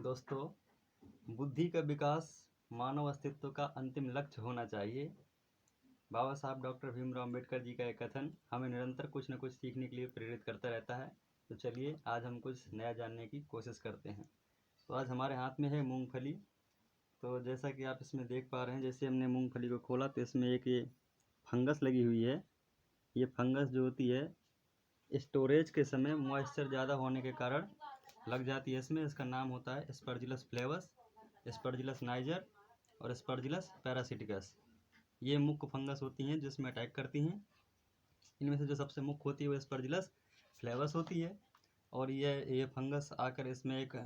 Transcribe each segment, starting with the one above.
दोस्तों, बुद्धि का विकास मानव अस्तित्व का अंतिम लक्ष्य होना चाहिए। बाबा साहब डॉक्टर भीमराव अम्बेडकर जी का एक कथन हमें निरंतर कुछ न कुछ सीखने के लिए प्रेरित करता रहता है। तो चलिए आज हम कुछ नया जानने की कोशिश करते हैं। तो आज हमारे हाथ में है मूंगफली। तो जैसा कि आप इसमें देख पा रहे हैं, जैसे हमने मूंगफली को खोला तो इसमें एक ये फंगस लगी हुई है। ये फंगस जो होती है स्टोरेज के समय मॉइस्चर ज़्यादा होने के कारण लग जाती है इसमें। इसका नाम होता है एस्परजिलस फ्लेवस, एस्परजिलस नाइजर और एस्परजिलस पैरासिटिकस। ये मुख्य फंगस होती हैं जिसमें अटैक करती हैं। इनमें से जो सबसे मुख्य होती है वो एस्परजिलस फ्लेवस होती है। और ये फंगस आकर इसमें एक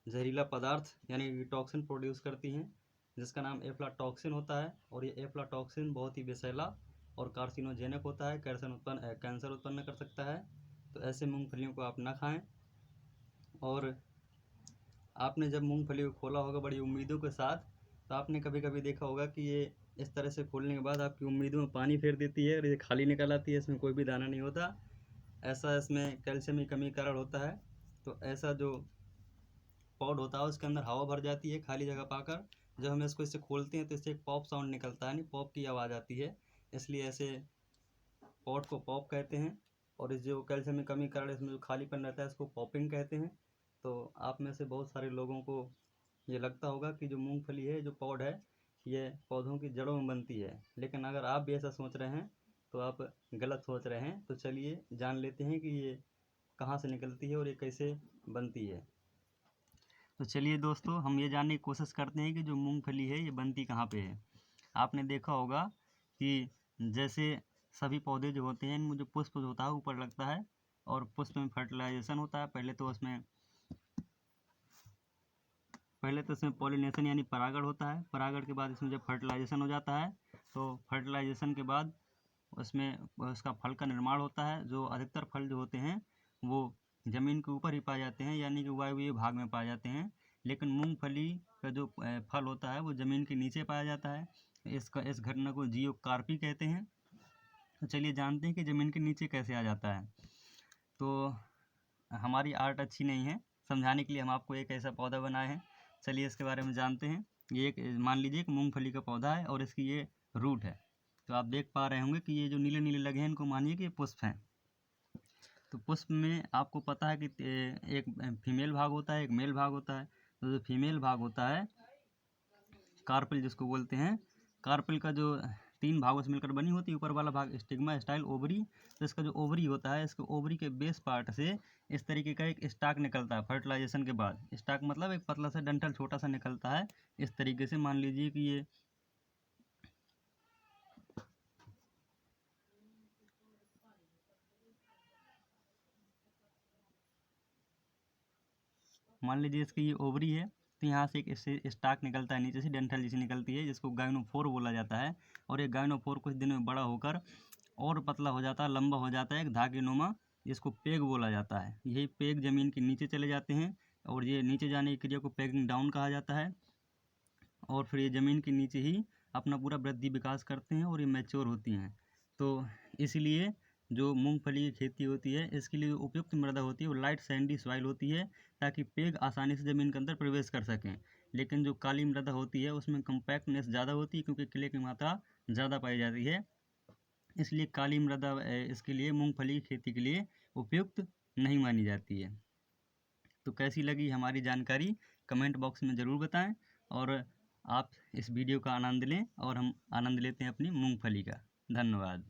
जहरीला पदार्थ यानी टॉक्सिन प्रोड्यूस करती हैं जिसका नाम एफ्लाटॉक्सिन होता है। और ये एफ्लाटॉक्सिन बहुत ही विषैला और कार्सिनोजेनिक होता है, कैंसर उत्पन्न कर सकता है। तो ऐसे मूंगफलियों को आप ना खाएं। और आपने जब मूंगफली को खोला होगा बड़ी उम्मीदों के साथ, तो आपने कभी कभी देखा होगा कि ये इस तरह से खोलने के बाद आपकी उम्मीदों में पानी फेर देती है और ये खाली निकल आती है, इसमें कोई भी दाना नहीं होता। ऐसा इसमें कैल्शियम की कमी कारण होता है। तो ऐसा जो पॉड होता है उसके अंदर हवा भर जाती है खाली जगह पाकर। जब हम इसको इससे खोलते हैं तो इससे एक पॉप साउंड निकलता है, नहीं पॉप की आवाज़ आती है, इसलिए ऐसे पॉड को पॉप कहते हैं। और इस जो कैल्शियम की कमी कारण इसमें जो खालीपन रहता है इसको पॉपिंग कहते हैं। तो आप में से बहुत सारे लोगों को ये लगता होगा कि जो मूंगफली है, जो पॉड है, ये पौधों की जड़ों में बनती है। लेकिन अगर आप भी ऐसा सोच रहे हैं तो आप गलत सोच रहे हैं। तो चलिए जान लेते हैं कि ये कहाँ से निकलती है और ये कैसे बनती है। तो चलिए दोस्तों, हम ये जानने की कोशिश करते हैं कि जो मूंगफली है ये बनती कहाँ पे है। आपने देखा होगा कि जैसे सभी पौधे जो होते हैं इनमें जो पुष्प होता है ऊपर लगता है और पुष्प में फर्टिलाइजेशन होता है। पहले तो इसमें पॉलिनेशन यानी परागण होता है। परागण के बाद इसमें जब फर्टिलाइजेशन हो जाता है तो फर्टिलाइजेशन के बाद उसमें उसका फल का निर्माण होता है। जो अधिकतर फल जो होते हैं वो ज़मीन के ऊपर ही पाए जाते हैं, यानी कि वायवीय भाग में पाए जाते हैं। लेकिन मूंगफली का जो फल होता है वो ज़मीन के नीचे पाया जाता है। इस घटना को जियोकार्पी कहते हैं। तो चलिए जानते हैं कि ज़मीन के नीचे कैसे आ जाता है। तो हमारी आर्ट अच्छी नहीं है, समझाने के लिए हम आपको एक ऐसा पौधा बनाए हैं। चलिए इसके बारे में जानते हैं। ये एक मान लीजिए एक मूंगफली का पौधा है और इसकी ये रूट है। तो आप देख पा रहे होंगे कि ये जो नीले नीले लगे हैं इनको मानिए कि ये पुष्प हैं। तो पुष्प में आपको पता है कि एक फीमेल भाग होता है, एक मेल भाग होता है। तो जो फीमेल भाग होता है कार्पेल जिसको बोलते हैं, कार्पेल का जो 3 भागों से मिलकर बनी होती है, ऊपर वाला भाग स्टिग्मा, स्टाइल, ओवरी। तो इसका जो ओवरी होता है, इसके ओवरी के बेस पार्ट से इस तरीके का एक स्टाक निकलता है फर्टिलाइजेशन के बाद। स्टाक मतलब एक पतला सा डंठल छोटा सा निकलता है इस तरीके से। मान लीजिए कि ये इसकी ये ओवरी है। तो यहाँ से एक स्टाक निकलता है नीचे से, डंठल जैसी निकलती है जिसको गाइनोफोर बोला जाता है। और ये गाइनोफोर कुछ दिन में बड़ा होकर और पतला हो जाता है, लंबा हो जाता है, एक धागेनुमा, जिसको पेग बोला जाता है। यही पेग ज़मीन के नीचे चले जाते हैं और ये नीचे जाने की क्रिया को पेगिंग डाउन कहा जाता है। और फिर ये ज़मीन के नीचे ही अपना पूरा वृद्धि विकास करते हैं और ये मैच्योर होती हैं। तो इसलिए जो मूंगफली की खेती होती है इसके लिए उपयुक्त मृदा होती है वो लाइट सैंडी सॉइल होती है, ताकि पेग आसानी से ज़मीन के अंदर प्रवेश कर सकें। लेकिन जो काली मृदा होती है उसमें कम्पैक्टनेस ज़्यादा होती है क्योंकि क्ले की मात्रा ज़्यादा पाई जाती है। इसलिए काली मृदा इसके लिए मूंगफली की खेती के लिए उपयुक्त नहीं मानी जाती है। तो कैसी लगी हमारी जानकारी कमेंट बॉक्स में ज़रूर बताएं। और आप इस वीडियो का आनंद लें और हम आनंद लेते हैं अपनी मूंगफली का। धन्यवाद।